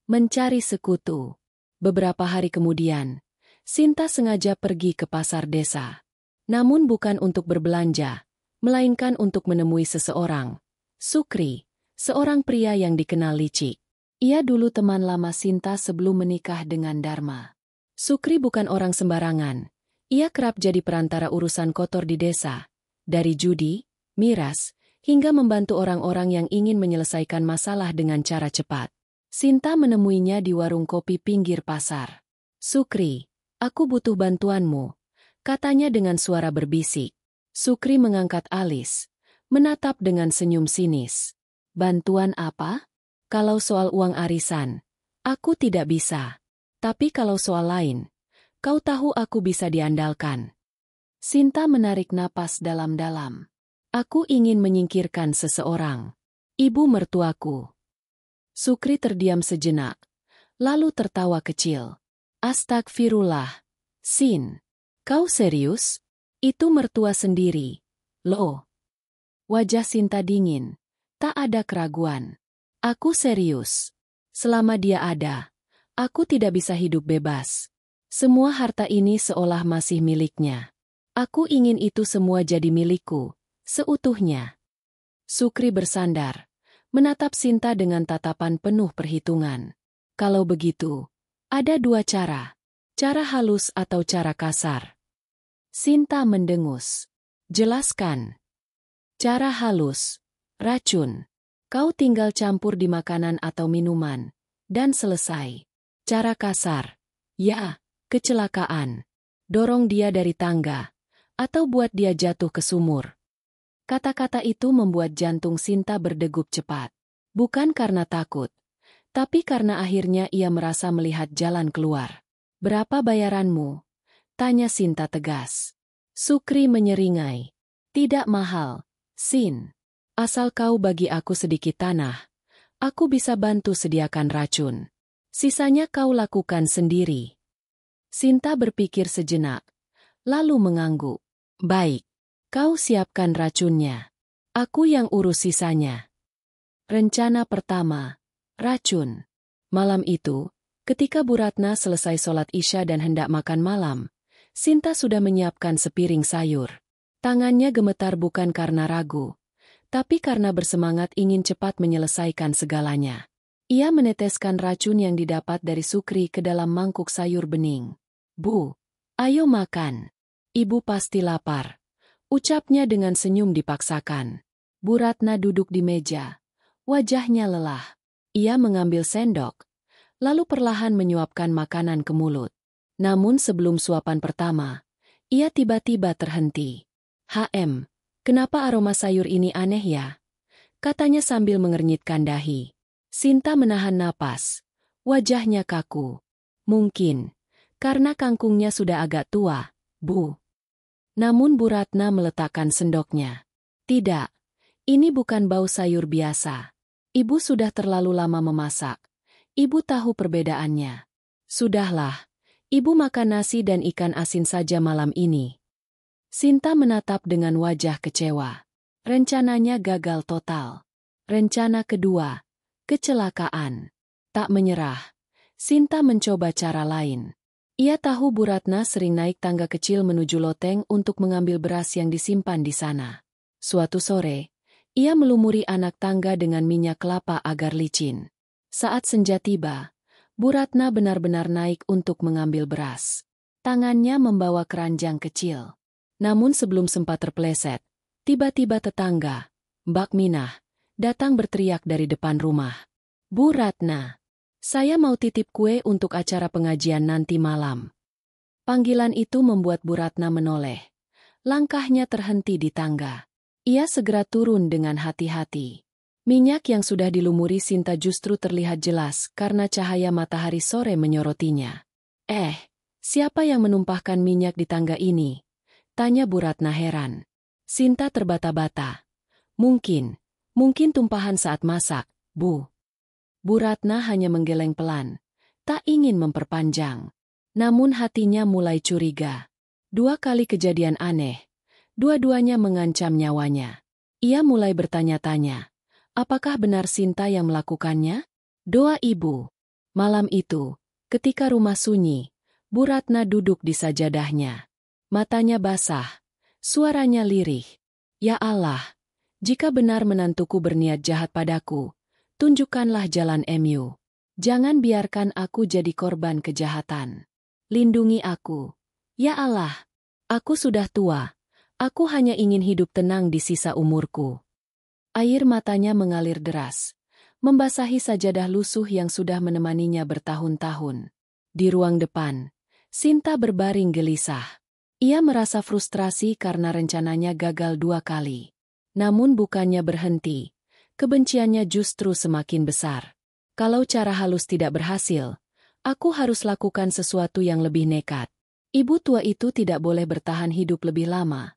Mencari sekutu. Beberapa hari kemudian, Sinta sengaja pergi ke pasar desa. Namun bukan untuk berbelanja, melainkan untuk menemui seseorang. Sukri, seorang pria yang dikenal licik. Ia dulu teman lama Sinta sebelum menikah dengan Dharma. Sukri bukan orang sembarangan. Ia kerap jadi perantara urusan kotor di desa, dari judi, miras, hingga membantu orang-orang yang ingin menyelesaikan masalah dengan cara cepat. Sinta menemuinya di warung kopi pinggir pasar. "Sukri, aku butuh bantuanmu," katanya dengan suara berbisik. Sukri mengangkat alis, menatap dengan senyum sinis. "Bantuan apa? Kalau soal uang arisan, aku tidak bisa. Tapi kalau soal lain, kau tahu aku bisa diandalkan." Sinta menarik napas dalam-dalam. "Aku ingin menyingkirkan seseorang. Ibu mertuaku." Sukri terdiam sejenak, lalu tertawa kecil. "Astagfirullah. Sin, kau serius? Itu mertua sendiri. Loh." Wajah Sinta dingin. Tak ada keraguan. "Aku serius. Selama dia ada, aku tidak bisa hidup bebas. Semua harta ini seolah masih miliknya. Aku ingin itu semua jadi milikku, seutuhnya." Sukri bersandar, menatap Sinta dengan tatapan penuh perhitungan. "Kalau begitu, ada dua cara. Cara halus atau cara kasar?" Sinta mendengus. "Jelaskan." "Cara halus. Racun. Kau tinggal campur di makanan atau minuman, dan selesai. Cara kasar. Ya, kecelakaan. Dorong dia dari tangga, atau buat dia jatuh ke sumur." Kata-kata itu membuat jantung Sinta berdegup cepat. Bukan karena takut, tapi karena akhirnya ia merasa melihat jalan keluar. "Berapa bayaranmu?" tanya Sinta tegas. Sukri menyeringai. "Tidak mahal, Sin. Asal kau bagi aku sedikit tanah, aku bisa bantu sediakan racun. Sisanya kau lakukan sendiri." Sinta berpikir sejenak, lalu mengangguk. "Baik, kau siapkan racunnya. Aku yang urus sisanya." Rencana pertama, racun. Malam itu, ketika Bu Ratna selesai sholat Isya dan hendak makan malam, Sinta sudah menyiapkan sepiring sayur. Tangannya gemetar bukan karena ragu, tapi karena bersemangat ingin cepat menyelesaikan segalanya. Ia meneteskan racun yang didapat dari Sukri ke dalam mangkuk sayur bening. "Bu, ayo makan. Ibu pasti lapar," ucapnya dengan senyum dipaksakan. Bu Ratna duduk di meja, wajahnya lelah. Ia mengambil sendok, lalu perlahan menyuapkan makanan ke mulut. Namun sebelum suapan pertama, ia tiba-tiba terhenti. Kenapa aroma sayur ini aneh ya? Katanya sambil mengernyitkan dahi. Sinta menahan napas. Wajahnya kaku. Mungkin, karena kangkungnya sudah agak tua, Bu. Namun Bu Ratna meletakkan sendoknya. Tidak, ini bukan bau sayur biasa. Ibu sudah terlalu lama memasak. Ibu tahu perbedaannya. Sudahlah, Ibu makan nasi dan ikan asin saja malam ini. Sinta menatap dengan wajah kecewa. Rencananya gagal total. Rencana kedua, kecelakaan. Tak menyerah, Sinta mencoba cara lain. Ia tahu Bu Ratna sering naik tangga kecil menuju loteng untuk mengambil beras yang disimpan di sana. Suatu sore, ia melumuri anak tangga dengan minyak kelapa agar licin. Saat senja tiba, Bu Ratna benar-benar naik untuk mengambil beras. Tangannya membawa keranjang kecil. Namun sebelum sempat terpeleset, tiba-tiba tetangga, Mbak Minah, datang berteriak dari depan rumah. Bu Ratna, saya mau titip kue untuk acara pengajian nanti malam. Panggilan itu membuat Bu Ratna menoleh. Langkahnya terhenti di tangga. Ia segera turun dengan hati-hati. Minyak yang sudah dilumuri Sinta justru terlihat jelas karena cahaya matahari sore menyorotinya. Siapa yang menumpahkan minyak di tangga ini? Tanya Bu Ratna heran. Sinta terbata-bata. Mungkin tumpahan saat masak, Bu. Bu Ratna hanya menggeleng pelan. Tak ingin memperpanjang. Namun hatinya mulai curiga. 2 kali kejadian aneh. Dua-duanya mengancam nyawanya. Ia mulai bertanya-tanya. Apakah benar Sinta yang melakukannya? Doa ibu. Malam itu, ketika rumah sunyi, Bu Ratna duduk di sajadahnya. Matanya basah, suaranya lirih. Ya Allah, jika benar menantuku berniat jahat padaku, tunjukkanlah jalan MU. Jangan biarkan aku jadi korban kejahatan. Lindungi aku. Ya Allah, aku sudah tua. Aku hanya ingin hidup tenang di sisa umurku. Air matanya mengalir deras, membasahi sajadah lusuh yang sudah menemaninya bertahun-tahun. Di ruang depan, Sinta berbaring gelisah. Ia merasa frustrasi karena rencananya gagal 2 kali. Namun bukannya berhenti, kebenciannya justru semakin besar. Kalau cara halus tidak berhasil, aku harus lakukan sesuatu yang lebih nekat. Ibu tua itu tidak boleh bertahan hidup lebih lama,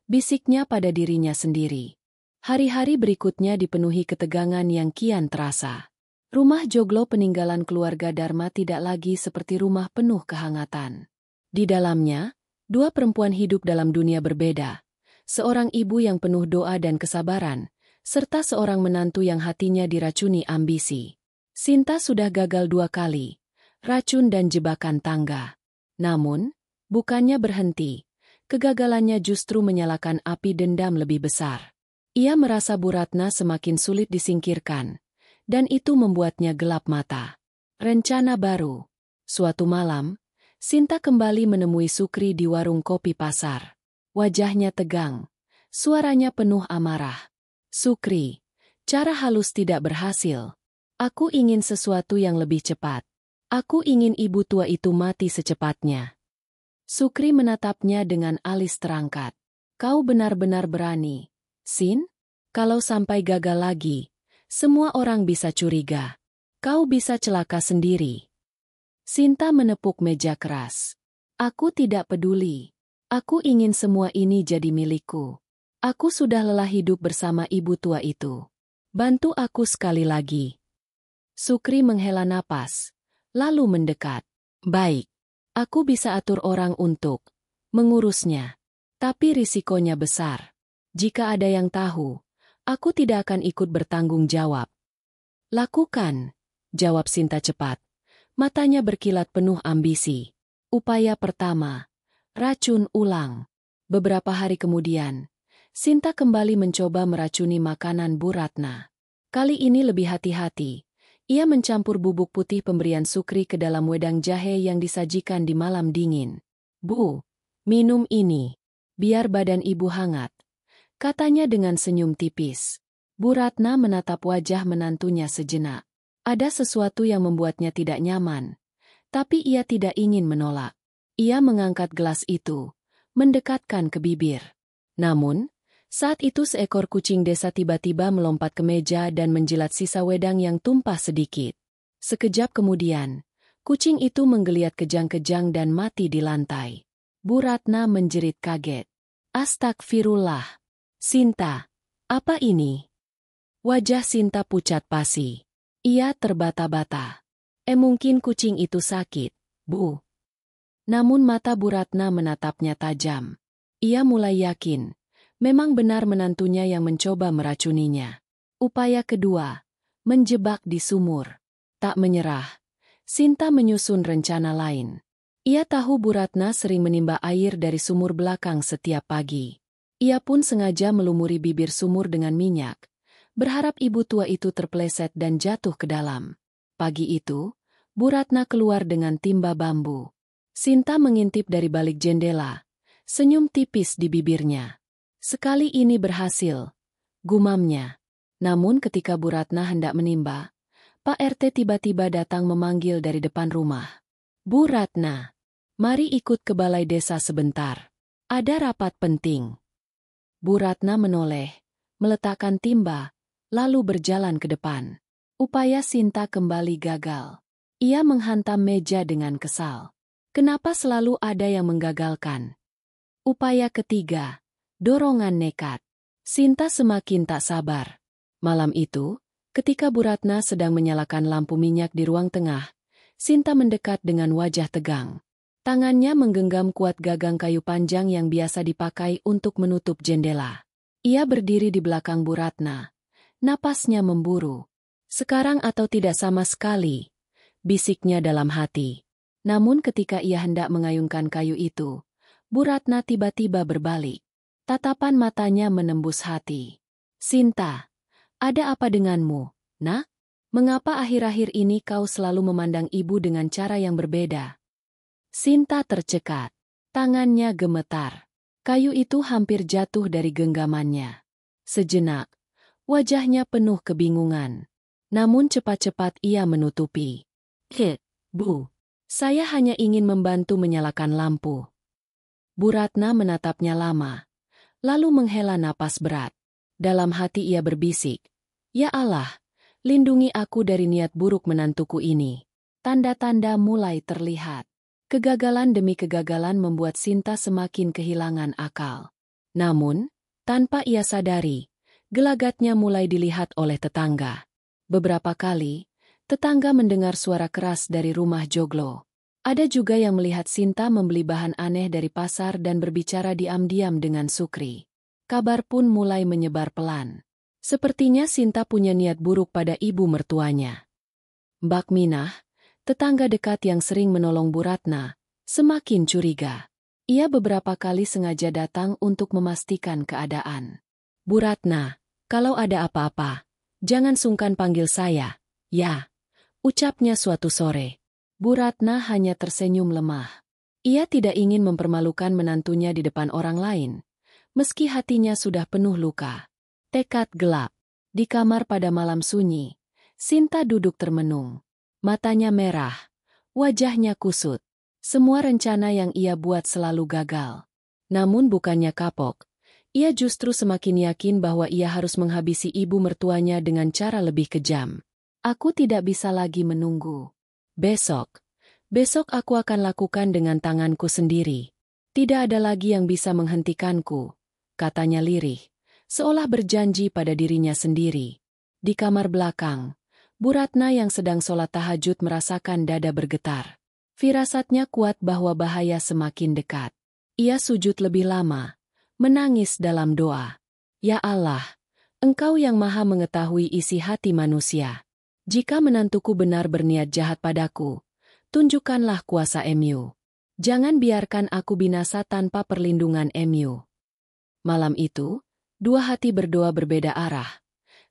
bisiknya pada dirinya sendiri. Hari-hari berikutnya dipenuhi ketegangan yang kian terasa. Rumah joglo peninggalan keluarga Dharma tidak lagi seperti rumah penuh kehangatan. Di dalamnya, 2 perempuan hidup dalam dunia berbeda. Seorang ibu yang penuh doa dan kesabaran, serta seorang menantu yang hatinya diracuni ambisi. Sinta sudah gagal 2 kali, racun dan jebakan tangga. Namun, bukannya berhenti, kegagalannya justru menyalakan api dendam lebih besar. Ia merasa Bu Ratna semakin sulit disingkirkan, dan itu membuatnya gelap mata. Rencana baru. Suatu malam, Sinta kembali menemui Sukri di warung kopi pasar. Wajahnya tegang, suaranya penuh amarah. Sukri, cara halus tidak berhasil. Aku ingin sesuatu yang lebih cepat. Aku ingin ibu tua itu mati secepatnya. Sukri menatapnya dengan alis terangkat. Kau benar-benar berani, Sin? Kalau sampai gagal lagi, semua orang bisa curiga. Kau bisa celaka sendiri. Sinta menepuk meja keras. Aku tidak peduli. Aku ingin semua ini jadi milikku. Aku sudah lelah hidup bersama ibu tua itu. Bantu aku sekali lagi. Sukri menghela napas, lalu mendekat. Baik, aku bisa atur orang untuk mengurusnya. Tapi risikonya besar. Jika ada yang tahu, aku tidak akan ikut bertanggung jawab. Lakukan, jawab Sinta cepat. Matanya berkilat penuh ambisi. Upaya pertama, racun ulang. Beberapa hari kemudian, Sinta kembali mencoba meracuni makanan Bu Ratna. Kali ini lebih hati-hati. Ia mencampur bubuk putih pemberian Sukri ke dalam wedang jahe yang disajikan di malam dingin. Bu, minum ini. Biar badan ibu hangat. Katanya dengan senyum tipis. Bu Ratna menatap wajah menantunya sejenak. Ada sesuatu yang membuatnya tidak nyaman. Tapi ia tidak ingin menolak. Ia mengangkat gelas itu, mendekatkan ke bibir. Namun, Saat itu seekor kucing desa tiba-tiba melompat ke meja dan menjilat sisa wedang yang tumpah sedikit. Sekejap kemudian, kucing itu menggeliat kejang-kejang dan mati di lantai. Bu Ratna menjerit kaget. Astagfirullah. Sinta, apa ini? Wajah Sinta pucat pasi. Ia terbata-bata. Mungkin kucing itu sakit, Bu. Namun mata Bu Ratna menatapnya tajam. Ia mulai yakin. Memang benar menantunya yang mencoba meracuninya. Upaya kedua, menjebak di sumur. Tak menyerah, Sinta menyusun rencana lain. Ia tahu Bu Ratna sering menimba air dari sumur belakang setiap pagi. Ia pun sengaja melumuri bibir sumur dengan minyak, berharap ibu tua itu terpeleset dan jatuh ke dalam. Pagi itu, Bu Ratna keluar dengan timba bambu. Sinta mengintip dari balik jendela, senyum tipis di bibirnya. Sekali ini berhasil, gumamnya. Namun ketika Bu Ratna hendak menimba, Pak RT tiba-tiba datang memanggil dari depan rumah. Bu Ratna, mari ikut ke balai desa sebentar. Ada rapat penting. Bu Ratna menoleh, meletakkan timba, lalu berjalan ke depan. Upaya Sinta kembali gagal. Ia menghantam meja dengan kesal. Kenapa selalu ada yang menggagalkan? Upaya ketiga. Dorongan nekat. Sinta semakin tak sabar. Malam itu, ketika Bu Ratna sedang menyalakan lampu minyak di ruang tengah, Sinta mendekat dengan wajah tegang. Tangannya menggenggam kuat gagang kayu panjang yang biasa dipakai untuk menutup jendela. Ia berdiri di belakang Bu Ratna. Napasnya memburu. Sekarang atau tidak sama sekali, bisiknya dalam hati. Namun ketika ia hendak mengayunkan kayu itu, Bu Ratna tiba-tiba berbalik. Tatapan matanya menembus hati. Sinta, ada apa denganmu, nak? Mengapa akhir-akhir ini kau selalu memandang ibu dengan cara yang berbeda? Sinta tercekat. Tangannya gemetar. Kayu itu hampir jatuh dari genggamannya. Sejenak, wajahnya penuh kebingungan. Namun cepat-cepat ia menutupi. Bu, saya hanya ingin membantu menyalakan lampu. Bu Ratna menatapnya lama. Lalu menghela napas berat. Dalam hati ia berbisik, "Ya Allah, lindungi aku dari niat buruk menantuku ini." Tanda-tanda mulai terlihat. Kegagalan demi kegagalan membuat Sinta semakin kehilangan akal. Namun, tanpa ia sadari, gelagatnya mulai dilihat oleh tetangga. Beberapa kali, tetangga mendengar suara keras dari rumah joglo. Ada juga yang melihat Sinta membeli bahan aneh dari pasar dan berbicara diam-diam dengan Sukri. Kabar pun mulai menyebar pelan. Sepertinya Sinta punya niat buruk pada ibu mertuanya. Mbak Minah, tetangga dekat yang sering menolong Bu Ratna, semakin curiga. Ia beberapa kali sengaja datang untuk memastikan keadaan. Bu Ratna, kalau ada apa-apa, jangan sungkan panggil saya, ya, ucapnya suatu sore. Bu Ratna hanya tersenyum lemah. Ia tidak ingin mempermalukan menantunya di depan orang lain, meski hatinya sudah penuh luka. Tekad gelap. Di kamar pada malam sunyi, Sinta duduk termenung. Matanya merah, wajahnya kusut. Semua rencana yang ia buat selalu gagal. Namun bukannya kapok, ia justru semakin yakin bahwa ia harus menghabisi ibu mertuanya dengan cara lebih kejam. Aku tidak bisa lagi menunggu. Besok aku akan lakukan dengan tanganku sendiri. Tidak ada lagi yang bisa menghentikanku, katanya lirih, seolah berjanji pada dirinya sendiri. Di kamar belakang, Bu Ratna yang sedang sholat tahajud merasakan dada bergetar. Firasatnya kuat bahwa bahaya semakin dekat. Ia sujud lebih lama, menangis dalam doa. Ya Allah, Engkau yang maha mengetahui isi hati manusia. Jika menantuku benar berniat jahat padaku, tunjukkanlah kuasa MU. Jangan biarkan aku binasa tanpa perlindungan MU. Malam itu, dua hati berdoa berbeda arah.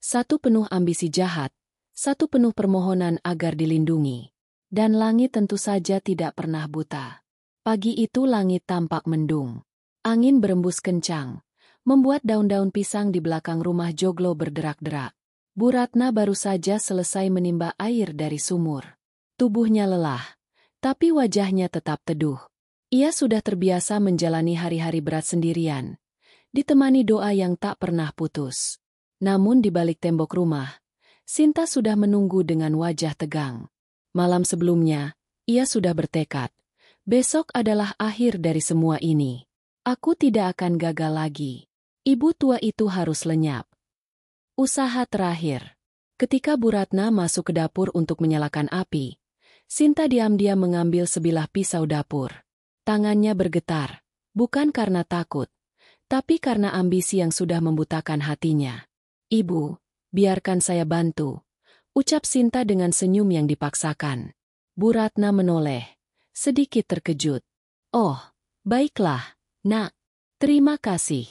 Satu penuh ambisi jahat, satu penuh permohonan agar dilindungi. Dan langit tentu saja tidak pernah buta. Pagi itu langit tampak mendung. Angin berembus kencang, membuat daun-daun pisang di belakang rumah joglo berderak-derak. Bu Ratna baru saja selesai menimba air dari sumur. Tubuhnya lelah, tapi wajahnya tetap teduh. Ia sudah terbiasa menjalani hari-hari berat sendirian. ditemani doa yang tak pernah putus. Namun di balik tembok rumah, Sinta sudah menunggu dengan wajah tegang. Malam sebelumnya, ia sudah bertekad. Besok adalah akhir dari semua ini. Aku tidak akan gagal lagi. Ibu tua itu harus lenyap. Usaha terakhir. Ketika Bu Ratna masuk ke dapur untuk menyalakan api, Sinta diam-diam mengambil sebilah pisau dapur. Tangannya bergetar, bukan karena takut, tapi karena ambisi yang sudah membutakan hatinya. Ibu, biarkan saya bantu, ucap Sinta dengan senyum yang dipaksakan. Bu Ratna menoleh, sedikit terkejut. Oh, baiklah, Nak. Terima kasih.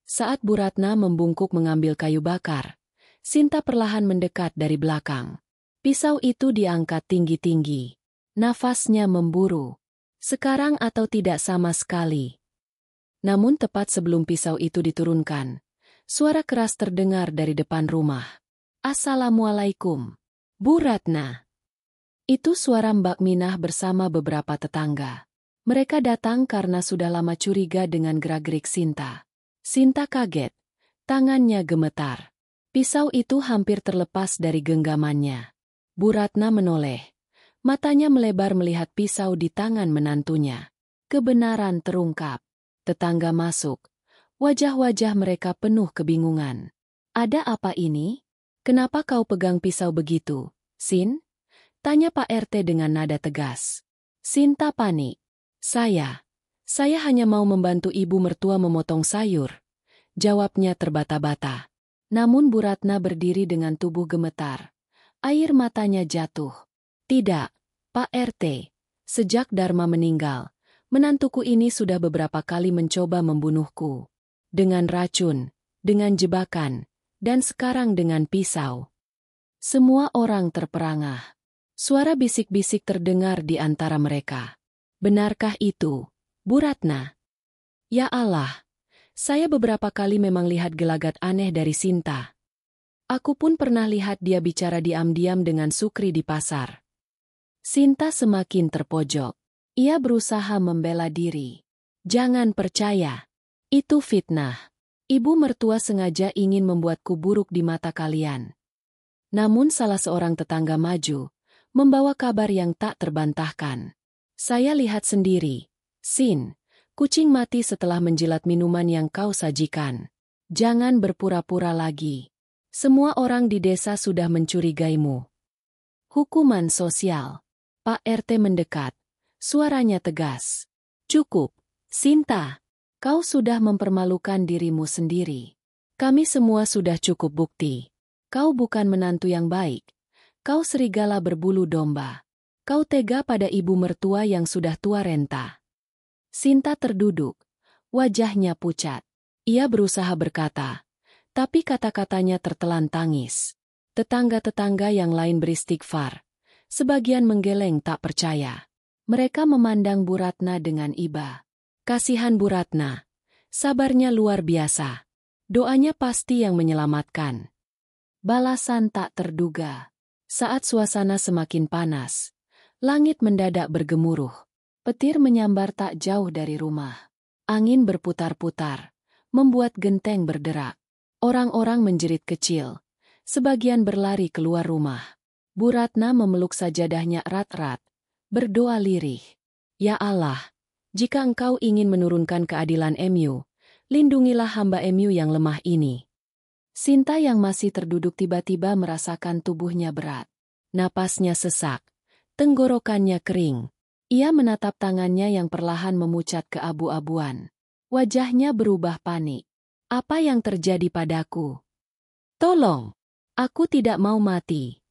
Saat Bu Ratna membungkuk mengambil kayu bakar, Sinta perlahan mendekat dari belakang. Pisau itu diangkat tinggi-tinggi. Nafasnya memburu. Sekarang atau tidak sama sekali. Namun tepat sebelum pisau itu diturunkan, suara keras terdengar dari depan rumah. Assalamualaikum, Bu Ratna. Itu suara Mbak Minah bersama beberapa tetangga. Mereka datang karena sudah lama curiga dengan gerak-gerik Sinta. Sinta kaget, tangannya gemetar. Pisau itu hampir terlepas dari genggamannya. Bu Ratna menoleh. Matanya melebar melihat pisau di tangan menantunya. Kebenaran terungkap. Tetangga masuk. Wajah-wajah mereka penuh kebingungan. Ada apa ini? Kenapa kau pegang pisau begitu, Sin? Tanya Pak RT dengan nada tegas. Sinta panik. Saya hanya mau membantu ibu mertua memotong sayur. Jawabnya terbata-bata. Namun Bu Ratna berdiri dengan tubuh gemetar. Air matanya jatuh. Tidak, Pak RT. Sejak Dharma meninggal, menantuku ini sudah beberapa kali mencoba membunuhku. Dengan racun, dengan jebakan, dan sekarang dengan pisau. Semua orang terperangah. Suara bisik-bisik terdengar di antara mereka. Benarkah itu, Bu Ratna? Ya Allah, saya beberapa kali memang lihat gelagat aneh dari Sinta. Aku pun pernah lihat dia bicara diam-diam dengan Sukri di pasar. Sinta semakin terpojok. Ia berusaha membela diri. Jangan percaya. Itu fitnah. Ibu mertua sengaja ingin membuatku buruk di mata kalian. Namun salah seorang tetangga maju, membawa kabar yang tak terbantahkan. Saya lihat sendiri. Sin, kucing mati setelah menjilat minuman yang kau sajikan. Jangan berpura-pura lagi. Semua orang di desa sudah mencurigaimu. Hukuman sosial. Pak RT mendekat. Suaranya tegas. Cukup, Sinta. Kau sudah mempermalukan dirimu sendiri. Kami semua sudah cukup bukti. Kau bukan menantu yang baik. Kau serigala berbulu domba. Kau tega pada ibu mertua yang sudah tua renta. Sinta terduduk. Wajahnya pucat. Ia berusaha berkata, tapi kata-katanya tertelan tangis. Tetangga-tetangga yang lain beristighfar. Sebagian menggeleng tak percaya. Mereka memandang Bu Ratna dengan iba. Kasihan Bu Ratna. Sabarnya luar biasa. Doanya pasti yang menyelamatkan. Balasan tak terduga. Saat suasana semakin panas, langit mendadak bergemuruh. Petir menyambar tak jauh dari rumah. Angin berputar-putar, membuat genteng berderak. Orang-orang menjerit kecil. Sebagian berlari keluar rumah. Bu Ratna memeluk sajadahnya erat-erat, berdoa lirih. Ya Allah, jika Engkau ingin menurunkan keadilan MU, lindungilah hamba MU yang lemah ini. Sinta yang masih terduduk tiba-tiba merasakan tubuhnya berat. Napasnya sesak. Tenggorokannya kering. Ia menatap tangannya yang perlahan memucat keabu-abuan. Wajahnya berubah panik. Apa yang terjadi padaku? Tolong! Aku tidak mau mati.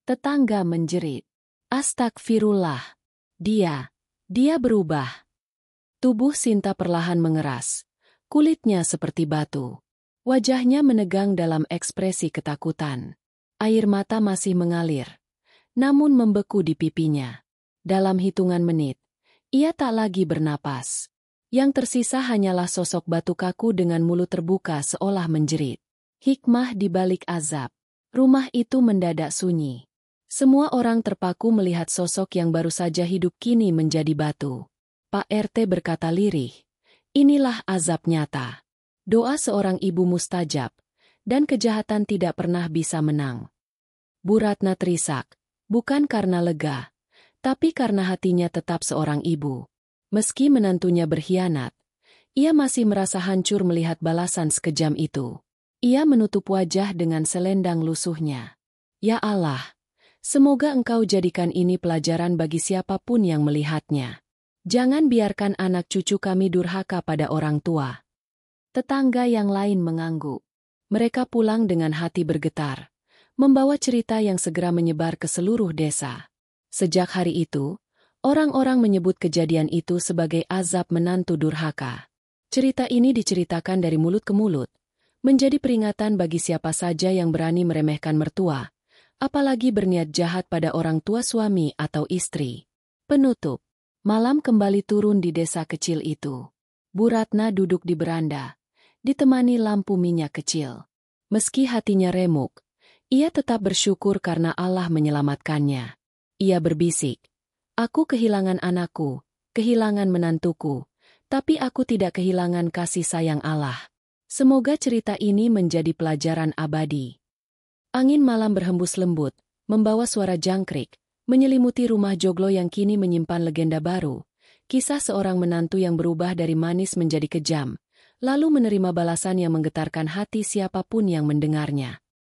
Tetangga menjerit. Astagfirullah. Dia berubah. Tubuh Sinta perlahan mengeras. Kulitnya seperti batu. Wajahnya menegang dalam ekspresi ketakutan. Air mata masih mengalir, namun membeku di pipinya. Dalam hitungan menit, ia tak lagi bernapas. Yang tersisa hanyalah sosok batu kaku dengan mulut terbuka seolah menjerit. Hikmah di balik azab. Rumah itu mendadak sunyi. Semua orang terpaku melihat sosok yang baru saja hidup kini menjadi batu. Pak RT berkata lirih, Inilah azab nyata. Doa seorang ibu mustajab, dan kejahatan tidak pernah bisa menang. Bu Ratna terisak, bukan karena lega, tapi karena hatinya tetap seorang ibu. Meski menantunya berkhianat, ia masih merasa hancur melihat balasan sekejam itu. Ia menutup wajah dengan selendang lusuhnya. Ya Allah, semoga Engkau jadikan ini pelajaran bagi siapapun yang melihatnya. Jangan biarkan anak cucu kami durhaka pada orang tua. Tetangga yang lain mengangguk. Mereka pulang dengan hati bergetar, membawa cerita yang segera menyebar ke seluruh desa. Sejak hari itu, orang-orang menyebut kejadian itu sebagai azab menantu durhaka. Cerita ini diceritakan dari mulut ke mulut, menjadi peringatan bagi siapa saja yang berani meremehkan mertua, apalagi berniat jahat pada orang tua suami atau istri. Penutup. Malam kembali turun di desa kecil itu. Bu Ratna duduk di beranda, ditemani lampu minyak kecil. Meski hatinya remuk, ia tetap bersyukur karena Allah menyelamatkannya. Ia berbisik, "Aku kehilangan anakku, kehilangan menantuku, tapi aku tidak kehilangan kasih sayang Allah." Semoga cerita ini menjadi pelajaran abadi. Angin malam berhembus lembut, membawa suara jangkrik, menyelimuti rumah joglo yang kini menyimpan legenda baru. Kisah seorang menantu yang berubah dari manis menjadi kejam, lalu menerima balasan yang menggetarkan hati siapapun yang mendengarnya.